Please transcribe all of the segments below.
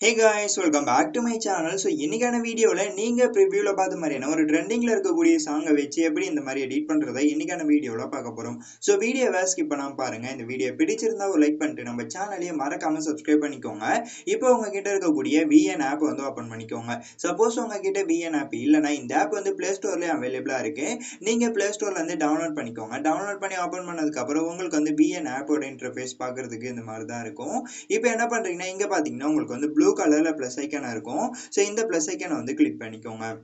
Hey guys, welcome back to my channel. So இன்னைக்கான வீடியோல நீங்க ப்ரிவியூல பார்த்த மாதிரியான ஒரு ட்ரெண்டிங்ல இருக்கக்கூடிய சாங்கை வச்சு எப்படி இந்த மாதிரி எடிட் பண்றதை இன்னைக்கான வீடியோல பார்க்க போறோம். ஸோ வீடியோவை ஸ்கிப் பண்ணாம பாருங்க. இந்த வீடியோ பிடிச்சிருந்தா ஒரு லைக் பண்ணிட்டு நம்ம சேனலையும் மறக்காம சப்ஸ்கிரைப் பண்ணிக்கோங்க. இப்போ உங்ககிட்ட இருக்கக்கூடிய VN ஆப் வந்து ஓப்பன் பண்ணிக்கோங்க. சப்போஸ் உங்ககிட்ட VN ஆப் இல்லைன்னா இந்த ஆப் வந்து பிளே ஸ்டோர்லயே அவைலபிளா இருக்கு. நீங்க பிளே ஸ்டோர்ல இருந்து டவுன்லோட் பண்ணிக்கோங்க. டவுன்லோட் பண்ணி ஓப்பன் பண்ணதுக்கு அப்புறம் உங்களுக்கு வந்து VN ஆப்போட இன்டர்ஃபேஸ் பார்க்கறதுக்கு இந்த மாதிரி தான் இருக்கும். இப்போ என்ன பண்றீங்கன்னா இங்க பாத்தீங்கன்னா உங்களுக்கு வந்து ப்ளூ கலர்ல பிளஸ் ஐக்கான இருக்கும். ஸோ இந்த பிளஸ் ஐக்கான வந்து கிளிக் பண்ணிக்கோங்க.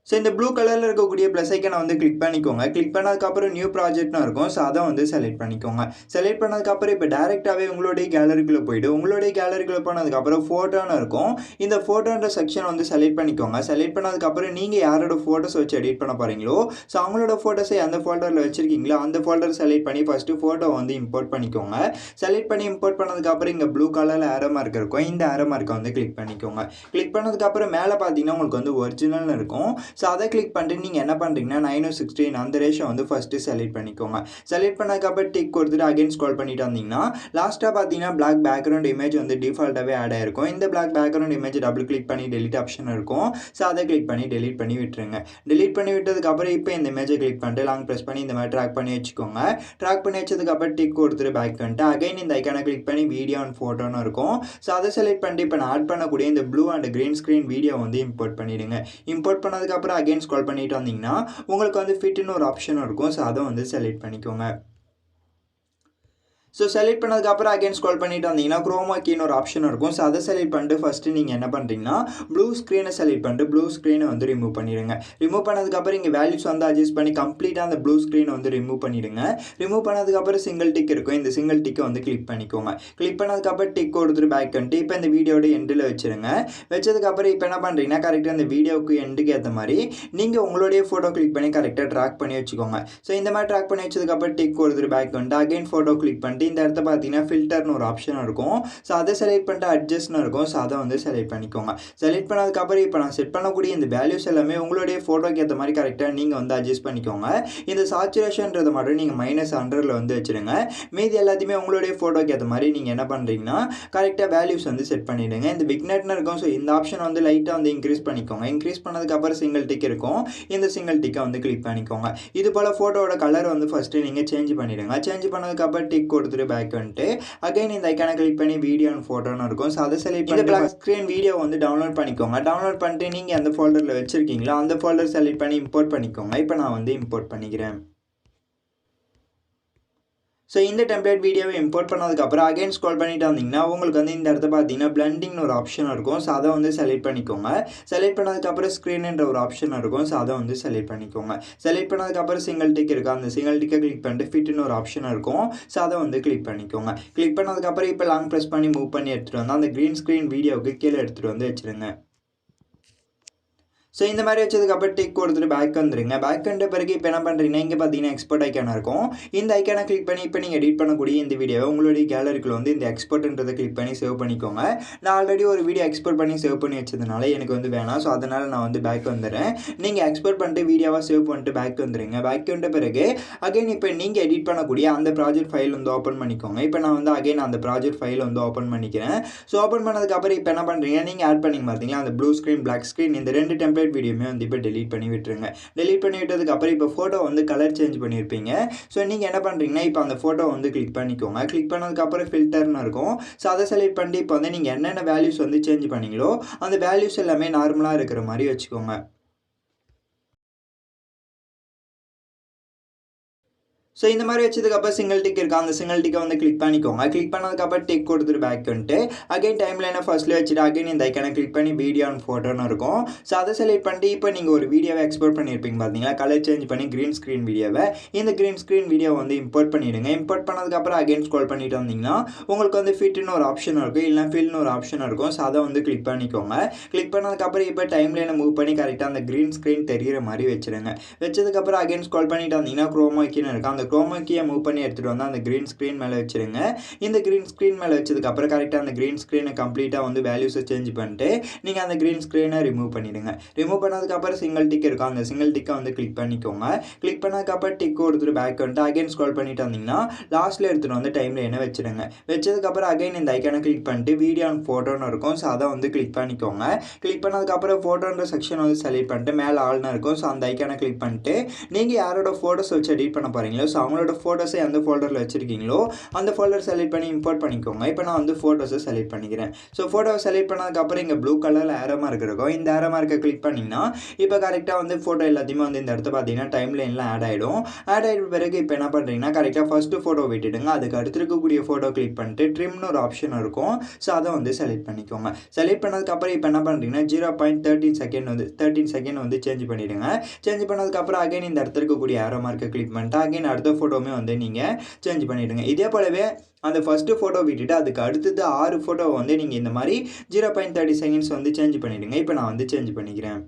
ஸோ இந்த ப்ளூ கலரில் இருக்கக்கூடிய ப்ளஸ் ஐக்கனை வந்து கிளிக் பண்ணிக்கோங்க. கிளிக் பண்ணதுக்கப்புறம் நியூ ப்ராஜெக்ட்னு இருக்கும். ஸோ அதை வந்து செலக்ட் பண்ணிக்கோங்க. செலக்ட் பண்ணதுக்கப்புறம் இப்போ டேரெக்டாகவே உங்களுடைய கேலரிக்குள்ளே போய்ட்டு உங்களுடைய கேலரிக்குள்ளே போனதுக்கப்புறம் ஃபோட்டோன்னு இருக்கும். இந்த ஃபோட்டோன்ற செக்ஷன் வந்து செலக்ட் பண்ணிக்கோங்க. செலக்ட் பண்ணதுக்கப்புறம் நீங்கள் யாரோட ஃபோட்டோஸ் வச்சு எடிட் பண்ண போகிறீங்களோ ஸோ அவங்களோட ஃபோட்டோஸை எந்த ஃபோல்டரில் வச்சுருக்கீங்களோ அந்த ஃபோல்டர் செலக்ட் பண்ணி ஃபஸ்ட்டு ஃபோட்டோ வந்து இம்போர்ட் பண்ணிக்கோங்க. செலக்ட் பண்ணி இம்போர்ட் பண்ணதுக்கப்புறம் இங்கே ப்ளூ கலரில் ஏரோ மார்க் இருக்கும். இந்த ஏரோ மார்க்கை வந்து கிளிக் பண்ணிக்கோங்க. கிளிக் பண்ணதுக்கப்புறம் மேலே பார்த்தீங்கன்னா உங்களுக்கு வந்து ஒரிஜினல்னு இருக்கும். ஸோ அதை கிளிக் பண்ணிட்டு நீங்கள் என்ன பண்ணுறீங்கன்னா 9:16 அந்த ரேஷியோ வந்து ஃபஸ்ட்டு செலக்ட் பண்ணிக்கோங்க. செலக்ட் பண்ணதுக்கப்புறம் டிக் கொடுத்துட்டு அகைன் ஸ்க்ரோல் பண்ணிட்டு வந்தீங்கன்னா லாஸ்ட்டாக பார்த்தீங்கன்னா பிளாக் பேக்ரவுண்ட் இமேஜ் வந்து டிஃபால்ட்டாகவே ஆட் ஆயிருக்கும். இந்த black background image double click பண்ணி டெலிட் ஆப்ஷன் இருக்கும். ஸோ அதை கிளிக் பண்ணி டெலிட் பண்ணி விட்டுருங்க. டெலிட் பண்ணி விட்டதுக்கப்புறம் இப்போ இந்த இமேஜை கிளிக் பண்ணிட்டு லாங் ப்ரெஸ் பண்ணி இந்த மாதிரி ட்ராக் பண்ணி வச்சுக்கோங்க. ட்ராக் பண்ணி வச்சதுக்கப்புறம் டிக் கொடுத்துட்டு பேக் பண்ணிட்டு அகைன் இந்த ஐக்கானை கிளிக் பண்ணி வீடியோ அண்ட் ஃபோட்டோன்னு இருக்கும். ஸோ அதை செலக்ட் பண்ணிட்டு இப்போ நான் ஆட் பண்ணக்கூடிய இந்த blue and green screen video வந்து இம்போர்ட் பண்ணிடுங்க. இம்போர்ட் பண்ணதுக்கப்புறம் அகைன் ஸ்க்ரோல் பண்ணிட்டு வந்தீங்கன்னா உங்களுக்கு வந்து ஃபிட்னு ஒரு ஆப்ஷன் இருக்கும். ஸோ அதை வந்து செலக்ட் பண்ணிக்கோங்க. ஸோ செலக்ட் பண்ணதுக்கப்புறம் அகைன் ஸ்க்ரோல் பண்ணிட்டு வந்தீங்கன்னா குரோமா கீன்னு ஒரு ஆப்ஷன் இருக்கும். ஸோ அதை செலக்ட் பண்ணிட்டு ஃபஸ்ட்டு நீங்கள் என்ன பண்ணுறீங்கன்னா ப்ளூ ஸ்க்ரீனை செலக்ட் பண்ணிட்டு ப்ளூ ஸ்க்ரீனை வந்து ரிமூவ் பண்ணிடுங்க. ரிமூவ் பண்ணதுக்கப்புறம் இங்கே வேல்யூஸ் வந்து அட்ஜஸ்ட் பண்ணி கம்ப்ளீட்டாக அந்த ப்ளூ ஸ்க்ரீனை வந்து ரிமூவ் பண்ணிடுங்க. ரிமூவ் பண்ணதுக்கப்புறம் சிங்கிள் டிக் இருக்கும். இந்த சிங்கிள் டிக்கை வந்து கிளிக் பண்ணிக்கோங்க. கிளிக் பண்ணதுக்கப்புறம் டிக் கொடுத்துட்டு பேக் பண்ணிட்டு இப்போ இந்த வீடியோட எண்டில் வச்சுருங்க. வச்சதுக்கப்புறம் இப்போ என்ன பண்ணுறீங்கன்னா கரெக்டாக இந்த வீடியோவுக்கு எண்டுக்கு ஏற்ற மாதிரி நீங்கள் உங்களுடைய ஃபோட்டோ கிளிக் பண்ணி கரெக்டாக ட்ராக் பண்ணி வச்சுக்கோங்க. ஸோ இந்த மாதிரி ட்ராக் பண்ணி வச்சதுக்கப்புறம் டிக் கொடுத்துட்டு பேக் பண்ணிட்டு அகைன் ஃபோட்டோ கிளிக் பண்ணிட்டு இந்த இடத்த பார்த்தீங்கன்னா ஃபில்டர்னு ஒரு ஆப்ஷன் இருக்கும். ஸோ அதை செலக்ட் பண்ணிட்டு அட்ஜஸ்ட்னு இருக்கும். ஸோ அதை வந்து செலக்ட் பண்ணிக்கோங்க. செலக்ட் பண்ணதுக்கப்புறம் இப்போ நான் செட் பண்ணக்கூடிய இந்த வேல்யூஸ் எல்லாமே உங்களுடைய ஃபோட்டோக்கு ஏற்ற மாதிரி கரெக்டாக நீங்கள் வந்து அட்ஜஸ்ட் பண்ணிக்கோங்க. இந்த சாச்சுரேஷன்றதை மட்டும் நீங்கள் -100ல் வந்து வச்சுருங்க. மீதி எல்லாத்தையுமே உங்களுடைய ஃபோட்டோக்கு ஏற்ற மாதிரி நீங்கள் என்ன பண்ணுறீங்கன்னா கரெக்டாக வேல்யூஸ் வந்து செட் பண்ணிவிடுங்க. இந்த பிக்னெட்னு இருக்கும். ஸோ இந்த ஆப்ஷன் வந்து லைட்டாக வந்து இன்க்ரீஸ் பண்ணிக்கோங்க. இன்க்ரீஸ் பண்ணதுக்கப்புறம் சிங்கிள் டிக் இருக்கும். இந்த சிங்கிள் டிக்கை வந்து கிளிக் பண்ணிக்கோங்க. இது போல் ஃபோட்டோவோட கலர் வந்து ஃபஸ்ட்டு நீங்கள் சேஞ்ச் பண்ணிவிடுங்க. சேஞ்ச் பண்ணதுக்கப்புறம் டிக் கொடுத்துட்டு பேக் வந்துட்டு அகைன் இந்த ஐக்கானை கிளிக் பண்ணி வீடியோ அண்ட் ஃபோட்டோன்னு இருக்கும். ஸோ அதை செலக்ட் பண்ணி பிளாக் ஸ்க்ரீன் வீடியோ வந்து டவுன்லோட் பண்ணிக்கோங்க. டவுன்லோட் பண்ணிட்டு நீங்கள் எந்த ஃபோல்டரில் வச்சுருக்கீங்களோ அந்த ஃபோல்டர் செலக்ட் பண்ணி இம்போர்ட் பண்ணிக்கோங்க. இப்போ நான் வந்து இம்போர்ட் பண்ணிக்கிறேன். ஸோ இந்த டெம்ப்ளேட் வீடியோவை இம்போர்ட் பண்ணதுக்கப்புறம் அகைன் ஸ்க்ரோல் பண்ணிட்டு வந்தீங்கன்னா உங்களுக்கு வந்து இந்த இடத்த பார்த்தீங்கன்னா பிளண்டிங்னு ஒரு ஆப்ஷன் இருக்கும். ஸோ அதை வந்து செலக்ட் பண்ணிக்கோங்க. செலக்ட் பண்ணதுக்கப்புறம் ஸ்க்ரீன்ன்ற ஒரு ஆப்ஷன் இருக்கும். ஸோ அதை வந்து செலக்ட் பண்ணிக்கோங்க. செலக்ட் பண்ணதுக்கப்புறம் சிங்கிள் டிக் இருக்குது. அந்த சிங்கிள் டிக்கை கிளிக் பண்ணிட்டு ஃபிட்னு ஒரு ஆப்ஷன் இருக்கும். ஸோ அதை வந்து கிளிக் பண்ணிக்கோங்க. கிளிக் பண்ணதுக்கப்புறம் இப்போ லாங் ப்ரெஸ் பண்ணி மூவ் பண்ணி எடுத்துகிட்டு வந்து அந்த க்ரீன் ஸ்க்ரீன் வீடியோவுக்கு கீழே எடுத்துகிட்டு வந்து வச்சுருங்க. ஸோ இந்த மாதிரி வச்சதுக்கப்புறம் டிக் கொடுத்துட்டு பேக் வந்துடுங்க. பேக் வந்த பிறகு இப்போ என்ன பண்ணுறீங்கன்னா இங்கே பார்த்தீங்கன்னா எக்ஸ்போர்ட் ஐக்கான இருக்கும். இந்த ஐக்கானை கிளிக் பண்ணி இப்போ நீங்கள் எடிட் பண்ணக்கூடிய இந்த வீடியோவை உங்களுடைய கேலரிக்குள்ள வந்து இந்த எக்ஸ்போர்ட்ன்றதை கிளிக் பண்ணி சேவ் பண்ணிக்கோங்க. நான் ஆல்ரெடி ஒரு வீடியோ எக்ஸ்போர்ட் பண்ணி சேவ் பண்ணி வச்சதுனால எனக்கு வந்து வேணாம். ஸோ அதனால் நான் வந்து பேக் வந்துடுறேன். நீங்கள் எக்ஸ்போர்ட் பண்ணிட்டு வீடியோவாக சேவ் பண்ணிட்டு பேக் வந்துடுங்க. பேக் வந்த பிறகு அகைன் இப்போ நீங்கள் எடிட் பண்ணக்கூடிய அந்த ப்ராஜெக்ட் ஃபைல் வந்து ஓப்பன் பண்ணிக்கோங்க. இப்போ நான் வந்து அகைன் அந்த ப்ராஜெக்ட் ஃபைல் வந்து ஓப்பன் பண்ணிக்கிறேன். ஸோ ஓப்பன் பண்ணதுக்கப்புறம் இப்போ என்ன பண்ணுறீங்க நீங்கள் ஆட் பண்ணிங்க பார்த்தீங்களா அந்த ப்ளூ ஸ்க்ரீன் பிளாக் ஸ்க்ரீன் இந்த ரெண்டு டெம்ப்ளேட் வீடியோமே வந்து இப்போ டெலீட் பண்ணி விட்டுருங்க. டெலீட் பண்ணி விட்டதுக்கு அப்புறம் இப்போ ஃபோட்டோ வந்து கலர் சேஞ்ச் பண்ணியிருப்பீங்க. ஸோ நீங்கள் என்ன பண்ணுறீங்கன்னா இப்போ அந்த ஃபோட்டோ வந்து கிளிக் பண்ணிக்கோங்க. கிளிக் பண்ணதுக்கப்புறம் ஃபில்டர்னு இருக்கும். ஸோ அதை செலக்ட் பண்ணிட்டு இப்போ வந்து நீங்கள் என்னென்ன வேல்யூஸ் வந்து சேஞ்ச் பண்ணீங்களோ அந்த வேல்யூஸ் எல்லாமே நார்மலாக இருக்கிற மாதிரி வச்சுக்கோங்க. ஸோ இந்த மாதிரி வச்சதுக்கப்புறம் சிங்கிள் டிக் இருக்கா அந்த சிங்கிள் டிக்கை வந்து கிளிக் பண்ணிக்கோங்க. கிளிக் பண்ணதுக்கப்புறம் டிக் கொடுத்துட்டு பேக் வந்துட்டு அகைன் டைம் லைனை ஃபர்ஸ்ட்லேயே வச்சுட்டு அகைன் இந்த ஐக்கானை கிளிக் பண்ணி வீடியோ அண்ட் ஃபோட்டோன்னு இருக்கும். ஸோ அதை செலக்ட் பண்ணிட்டு இப்போ நீங்கள் ஒரு வீடியோவை எக்ஸ்போர்ட் பண்ணியிருப்பீங்க பார்த்தீங்களா கலர் சேஞ்ச் பண்ணி க்ரீன் ஸ்க்ரீன் வீடியோவை இந்த க்ரீன் ஸ்க்ரீன் வீடியோ வந்து இம்போர்ட் பண்ணிவிடுங்க. இம்போர்ட் பண்ணதுக்கப்புறம் அகைன் ஸ்க்ரோல் பண்ணிட்டு வந்தீங்கன்னா உங்களுக்கு வந்து ஃபிட்னு ஒரு ஆப்ஷன் இருக்கும். இல்லைனா ஃபில்னு ஒரு ஆப்ஷன் இருக்கும். ஸோ அதை வந்து கிளிக் பண்ணிக்கோங்க. கிளிக் பண்ணதுக்கப்புறம் இப்போ டைம் லைனை மூவ் பண்ணி கரெக்டாக அந்த க்ரீன் ஸ்க்ரீன் தெரிகிற மாதிரி வச்சுருங்க. வச்சதுக்கப்புறம் அகைன் ஸ்க்ரோல் பண்ணிட்டு வந்தீங்கன்னா குரோமா கீன்னு இருக்கும். அந்த குரோமா கீயை மூவ் பண்ணி எடுத்துகிட்டு வந்து அந்த க்ரீன் ஸ்க்ரீன் மேலே வச்சுருங்க. இந்த க்ரீன் ஸ்க்ரீன் மேலே வச்சதுக்கப்புறம் கரெக்டாக அந்த க்ரீன் ஸ்க்ரீனை கம்ப்ளீட்டாக வந்து வேல்யூஸை சேஞ்ச் பண்ணிட்டு நீங்கள் அந்த க்ரீன் ஸ்க்ரீனை ரிமூவ் பண்ணிவிடுங்க. ரிமூவ் பண்ணதுக்கப்புறம் சிங்கிள் டிக் இருக்கும், அந்த சிங்கிள் டிக்கை வந்து கிளிக் பண்ணிக்கோங்க. கிளிக் பண்ணதுக்கப்புறம் டிக் கொடுத்துட்டு பேக் வந்துட்டு அகைன் ஸ்க்ரோல் பண்ணிட்டு வந்தீங்கன்னா லாஸ்ட்டில் எடுத்துகிட்டு வந்து டைம் லைனை வச்சுடுங்க. வச்சதுக்கப்புறம் அகைன் இந்த ஐக்கானை கிளிக் பண்ணிட்டு வீடியோ அண்ட் ஃபோட்டோன்னு இருக்கும், ஸோ அதை வந்து கிளிக் பண்ணிக்கோங்க. கிளிக் பண்ணதுக்கப்புறம் ஃபோட்டோன்ற செக்ஷன் வந்து செலக்ட் பண்ணிட்டு மேலே ஆல்னு இருக்கும், ஸோ அந்த ஐக்கானை கிளிக் பண்ணிட்டு நீங்கள் யாரோட ஃபோட்டோஸ் வச்சு எடிட் பண்ண போகிறீங்களோ ஸோ அவங்களோட ஃபோட்டோஸை எந்த ஃபோல்டரில் வச்சுருக்கீங்களோ அந்த ஃபோல்டர் செலக்ட் பண்ணி இம்போர்ட் பண்ணிக்கோங்க. இப்போ நான் வந்து ஃபோட்டோஸை செலக்ட் பண்ணிக்கிறேன். ஸோ ஃபோட்டோவை செலக்ட் பண்ணதுக்கப்புறம் இங்கே ப்ளூ கலரில் ஏரோ மார்க் இருக்கும், இந்த ஏரோ மார்க்கை கிளிக் பண்ணிங்கன்னா இப்போ கரெக்டாக வந்து ஃபோட்டோ எல்லாத்தையுமே வந்து இந்த இடத்த பார்த்தீங்கன்னா டைம் லைனில் ஆட் ஆகிடும். ஆட் ஆகிட்ட பிறகு இப்போ என்ன பண்ணுறீங்கன்னா கரெக்டாக ஃபஸ்ட்டு ஃபோட்டோ விட்டுடுங்க. அதுக்கு அடுத்து இருக்கக்கூடிய ஃபோட்டோ கிளிக் பண்ணிட்டு ட்ரிம்னு ஒரு ஆப்ஷன் இருக்கும், ஸோ அதை வந்து செலக்ட் பண்ணிக்கோங்க. செலக்ட் பண்ணதுக்கப்புறம் இப்போ என்ன பண்ணுறீங்கன்னா 0.13 செகண்ட் வந்து சேஞ்ச் பண்ணிவிடுங்க. சேஞ்ச் பண்ணதுக்கப்புறம் அகைன் இந்த இடத்துல இருக்கக்கூடிய ஏரோ மார்க்கை கிளிக் பண்ணிட்டு அகைன் அடுத்த ஃபோட்டோவுமே வந்து நீங்கள் சேஞ்ச் பண்ணிவிடுங்க. இதே போலவே அந்த ஃபஸ்ட்டு ஃபோட்டோ விட்டுட்டு அதுக்கு அடுத்தது 6 ஃபோட்டோவை வந்து நீங்கள் இந்த மாதிரி 0.30 செகண்ட்ஸ் வந்து சேஞ்ச் பண்ணிவிடுங்க. இப்போ நான் வந்து சேஞ்ச் பண்ணிக்கிறேன்.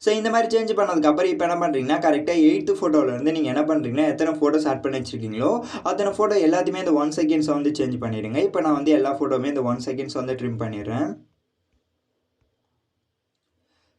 ஸோ இந்த மாதிரி சேஞ்ச் பண்ணதுக்கப்புறம் இப்போ என்ன பண்ணுறீங்கன்னா கரெக்டாக 8th ஃபோட்டோவிலேருந்து நீங்கள் என்ன பண்ணுறீங்கன்னா எத்தனை ஃபோட்டோஸ் ஆட் பண்ணி வச்சுருக்கீங்களோ அத்தனை ஃபோட்டோ எல்லாத்தையுமே இந்த 1 செகண்ட்ஸ் வந்து சேஞ்ச் பண்ணிவிடுங்க. இப்போ நான் வந்து எல்லா ஃபோட்டோவுமே இந்த 1 செகண்ட்ஸ் வந்து ட்ரிம் பண்ணிடுறேன்.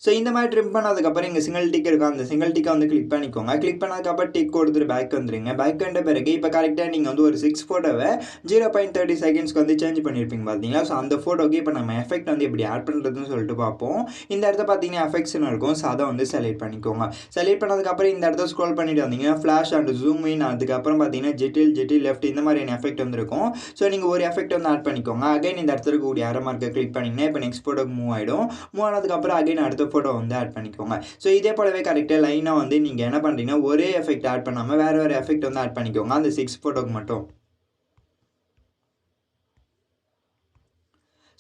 ஸோ இந்த மாதிரி ட்ரிம் பண்ணதுக்கப்புறம் இங்கே சிங்கிள் டிக் இருக்கும், அந்த சிங்கிள் டிக்கை வந்து கிளிக் பண்ணிக்கோங்க. கிளிக் பண்ணதுக்கப்புறம் டிக் கொடுத்துட்டு பேக் வந்துடுங்க. பேக் வந்த பிறகு இப்போ கரெக்டாக நீங்கள் வந்து ஒரு 6 ஃபோட்டோவை 0.30 செகண்ட்ஸ்க்கு வந்து சேஞ்ச் பண்ணியிருப்பீங்க பார்த்தீங்களா. ஸோ அந்த ஃபோட்டோக்கு இப்போ நம்ம எஃபெக்ட் வந்து எப்படி ஆட் பண்ணுறதுன்னு சொல்லிட்டு பார்ப்போம். இந்த இடத்த பார்த்தீங்கன்னா எஃபெக்ட்ஸ்னு இருக்கும், ஸோ அதை வந்து செலக்ட் பண்ணிக்கோங்க. செலக்ட் பண்ணதுக்கப்புறம் இந்த இடத்த ஸ்க்ரோல் பண்ணிட்டு வந்தீங்கன்னா ஃப்ளாஷ் அண்ட் ஜூம் இன், அதுக்கப்புறம் பார்த்தீங்கன்னா ஜெட்டில் லெஃப்ட் இந்த மாதிரியான எஃபெக்ட் வந்துருக்கும். ஸோ நீங்கள் ஒரு எஃபெக்ட் வந்து ஆட் பண்ணிக்கோங்க. அகைன் இந்த இடத்துல இருக்கக்கூடிய ஏரோ மார்க்கை கிளிக் பண்ணிங்கன்னா இப்போ நெக்ஸ்ட் ஃபோட்டோக்கு மூவ் ஆகிடும். மூவ் ஆனதுக்கப்புறம் அகைன் அடுத்த ஃபோட்டோ வந்து ஆட் பண்ணிக்கோங்க. ஸோ இதே போலவே கரெக்டாக லைனாக வந்து நீங்கள் என்ன பண்ணுறீங்கன்னா ஒரே எஃபெக்ட் ஆட் பண்ணாமல் வேறு எஃபெக்ட் வந்து ஆட் பண்ணிக்கோங்க அந்த 6 ஃபோட்டோக்கு மட்டும்.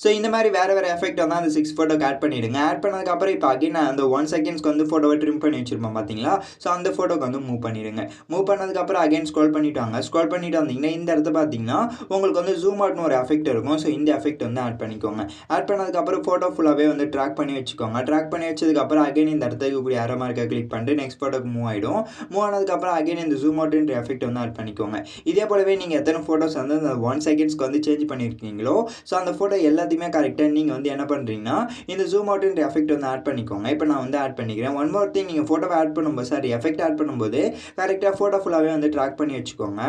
ஸோ இந்த மாதிரி வேறு எஃபெக்ட் வந்து அந்த 6 ஃபோட்டோக்கு ஆட் பண்ணிவிடுங்க. ஆட் பண்ணதுக்கப்புறம் இப்போ அகைன் அந்த 1 செகண்ட்ஸ்க்கு வந்து ஃபோட்டோவை ட்ரிம் பண்ணி வச்சுருப்போம் பார்த்தீங்களா. ஸோ அந்த ஃபோட்டோக்கு வந்து மூவ் பண்ணிவிடுங்க. மூவ் பண்ணதுக்கப்புறம் அகைன் ஸ்க்ரோல் பண்ணிட்டு வாங்க. ஸ்க்ரோல் பண்ணிட்டு வந்தீங்கன்னா இந்த இடத்த பார்த்தீங்கன்னா உங்களுக்கு வந்து ஜூம் அவுட்னு ஒரு எஃபெக்ட் இருக்கும். ஸோ இந்த எஃபெக்ட் வந்து ஆட் பண்ணிக்கோங்க. ஆட் பண்ணதுக்கப்புறம் ஃபோட்டோ ஃபுல்லாகவே வந்து ட்ராக் பண்ணி வச்சுக்கோங்க. ட்ராக் பண்ணி வச்சதுக்கப்புறம் அகைன் இந்த இடத்துல இருக்கக்கூடிய ஏரோ மார்க்கை கிளிக் பண்ணிட்டு நெக்ஸ்ட் ஃபோட்டோக்கு மூவ் ஆகிடும். மூவ் ஆனதுக்கப்புறம் அகைன் இந்த ஜூம் அவுட்ன்ற எஃபெக்ட் வந்து ஆட் பண்ணிக்கோங்க. இதே போலவே நீங்கள் எத்தனை ஃபோட்டோஸ் வந்து அந்த 1 செகண்ட்ஸ்க்கு வந்து சேஞ்ச் பண்ணியிருக்கீங்களோ ஸோ அந்த ஃபோட்டோ எல்லாத்தையுமே கரெக்டாக நீங்கள் வந்து என்ன பண்ணுறீங்கன்னா இந்த ஜூம் அவுட்ன்ற எஃபெக்ட் வந்து ஆட் பண்ணிக்கோங்க. இப்போ நான் வந்து ஆட் பண்ணிக்கிறேன். ஒன் மோர் திங், நீங்கள் ஃபோட்டோவை ஆட் பண்ணும்போது எஃபெக்ட் ஆட் பண்ணும்போது கரெக்டாக ஃபோட்டோ ஃபுல்லாகவே வந்து ட்ராக் பண்ணி வச்சுக்கோங்க.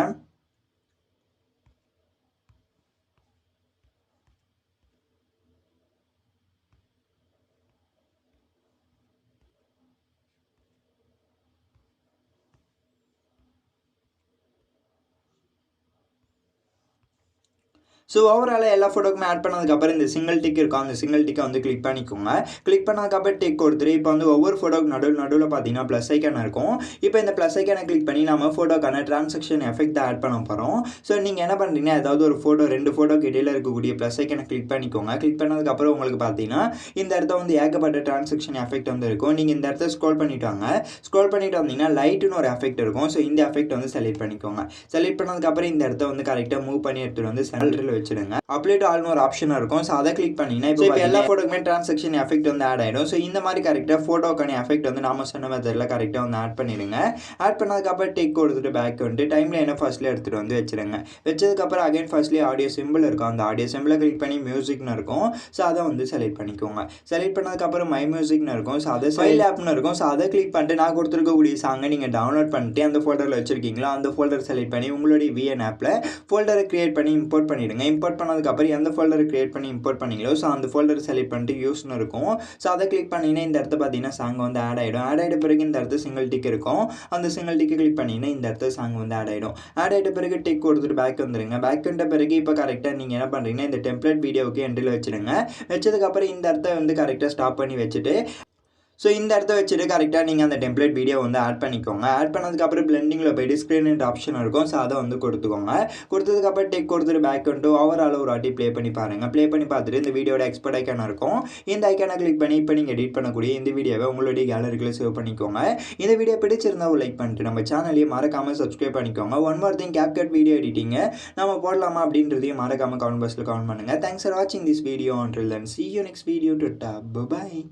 ஸோ ஓவராலாக எல்லா ஃபோட்டோக்குமே ஆட் பண்ணதுக்கப்புறம் இந்த சிங்கிள் டிக் இருக்கும், அந்த சிங்கிள் டிக்கை வந்து கிளிக் பண்ணிக்கோங்க. கிளிக் பண்ணதுக்கப்புறம் டிக் கொடுத்துட்டு இப்போ வந்து ஒவ்வொரு ஃபோட்டோக்கு நடுவில் பார்த்தீங்கன்னா ப்ளஸ் ஐக்கான இருக்கும். இப்போ இந்த ப்ளஸ் ஐக்கானை கிளிக் பண்ணி நம்ம ஃபோட்டோக்கான டிரான்சாக்ஷன் எஃபெக்ட் ஆட் பண்ண போகிறோம். ஸோ நீங்கள் என்ன பண்ணுறீங்கன்னா ஏதாவது ஒரு ஃபோட்டோ 2 ஃபோட்டோக்கு இடையில இருக்கக்கூடிய ப்ளஸ் ஐக்கானை கிளிக் பண்ணிக்கோங்க. கிளிக் பண்ணதுக்கப்புறம் உங்களுக்கு பார்த்தீங்கன்னா இந்த இடத்த வந்து ஏகப்பட்ட டிரான்சாக்ஷன் எஃபெக்ட் வந்து இருக்கும். நீங்கள் இந்த இடத்த ஸ்க்ரோல் பண்ணிட்டு வாங்க. ஸ்க்ரோல் பண்ணிட்டு வந்தீங்கன்னா லைட்டுன்னு ஒரு எஃபெக்ட் இருக்கும். ஸோ இந்த எஃபெக்ட் வந்து செலக்ட் பண்ணிக்கோங்க. செலக்ட் பண்ணதுக்கப்புறம் இந்த இடத்த வந்து கரெக்டாக மூவ் பண்ணி எடுத்துகிட்டு வந்து சென்டரில் வச்சுடுங்க. அப்ளேட் ஆல்னு ஒரு ஆப்ஷன் இருக்கும், ஸோ அதை கிளிக் பண்ணிங்கன்னா இப்போ எல்லா ஃபோட்டோக்குமே டிரான்சாக்ஷன் எஃபெக்ட் வந்து ஆட் ஆகிடும். ஸோ இந்த மாதிரி கரெக்டாக ஃபோட்டோக்கான எஃபெக்ட் வந்து நாம சொன்ன மெத்தடில் கரெக்டாக வந்து ஆட் பண்ணிடுங்க. ஆட் பண்ணதுக்கப்புறம் டிக் கொடுத்துட்டு பேக் வந்துட்டு டைமில் என்ன ஃபர்ஸ்ட்லேயே எடுத்துகிட்டு வந்து வச்சுருங்க. வச்சதுக்கப்புறம் அகைன் ஃபர்ஸ்ட்லேயே ஆடியோ சிம்பிள் இருக்கும், அந்த ஆடியோ சிம்பிளை கிளிக் பண்ணி மியூசிக்னு இருக்கும். ஸோ அதை வந்து செலக்ட் பண்ணிக்கோங்க. செலக்ட் பண்ணதுக்கப்புறம் மை மியூசிக்னு இருக்கும், ஸோ அதை ஃபைல் ஆப்னு இருக்கும். ஸோ அதை கிளிக் பண்ணிட்டு நான் கொடுத்துருக்கக்கூடிய சாங்கை நீங்கள் டவுன்லோட் பண்ணிட்டு அந்த ஃபோல்டரில் வச்சுருக்கீங்களோ அந்த ஃபோல்டர் செலக்ட் பண்ணி உங்களுடைய VN ஆப்பில் ஃபோல்டரை கிரியேட் பண்ணி இம்போர்ட் பண்ணிவிடுங்க. இம்போர்ட் பண்ணதுக்கப்புறம் எந்த ஃபோல்டரை கிரியேட் பண்ணி இம்போர்ட் பண்ணீங்களோ ஸோ அந்த ஃபோல்டரை செலக்ட் பண்ணிட்டு யூஸ்னு இருக்கும். ஸோ அதை கிளிக் பண்ணிங்கன்னா இந்த இடத்த பார்த்தீங்கன்னா சாங் வந்து ஆட் ஆகிடும். ஆட் ஆகிட்ட பிறகு இந்த இடத்த சிங்கிள் டிக் இருக்கும், அந்த சிங்கிள் டிக்கை கிளிக் பண்ணிங்கன்னா இந்த இடத்த சாங் வந்து ஆட் ஆகிடும். ஆட் ஆகிட்ட பிறகு டிக் கொடுத்துட்டு பேக் வந்துடுங்க. பேக் வந்த பிறகு இப்போ கரெக்டாக நீங்கள் என்ன பண்ணுறீங்கன்னா இந்த டெம்ப்ளேட் வீடியோவுக்கு எண்டில் வச்சுடுங்க. வச்சதுக்கப்புறம் இந்த இடத்த வந்து கரெக்டாக ஸ்டாப் பண்ணி வச்சுட்டு ஸோ இந்த இடத்த வச்சுட்டு கரெக்டாக நீங்கள் அந்த டெம்ப்ளேட் வீடியோ வந்து ஆட் பண்ணிக்கோங்க. ஆட் பண்ணதுக்கப்புறம் பிளெண்டிங்கில் போய்ட்டு ஸ்க்ரீன் ஆப்ஷன் இருக்கும், ஸோ அதை வந்து கொடுத்துக்கோங்க. கொடுத்ததுக்கப்புறம் டெக் கொடுத்துட்டு பேக் வந்துட்டு ஓவரால் ஒரு வாட்டி ப்ளே பண்ணி பாருங்கள். ப்ளே பண்ணி பார்த்துட்டு இந்த வீடியோட எக்ஸ்போர்ட் ஐக்கான இருக்கும், இந்த ஐக்கானை கிளிக் பண்ணி இப்போ நீங்கள் எடிட் பண்ணக்கூடிய இந்த வீடியோவை உங்களுடைய கேலரிக்குள்ள சேவ் பண்ணிக்கோங்க. இந்த வீடியோ பிடிச்சிருந்தா ஒரு லைக் பண்ணிட்டு நம்ம சேனலையும் மறக்காமல் சப்ஸ்கிரைப் பண்ணிக்கோங்க. One more thing, CapCut video எடிட்டிங்கை நம்ம போடலாமா அப்படின்றதையும் மறக்காமல் கமெண்ட் பாக்ஸில் கமெண்ட் பண்ணுங்கள். தேங்க்ஸ் ஃபார் வாட்சிங் this video. Until then, see you next video. Bye bye.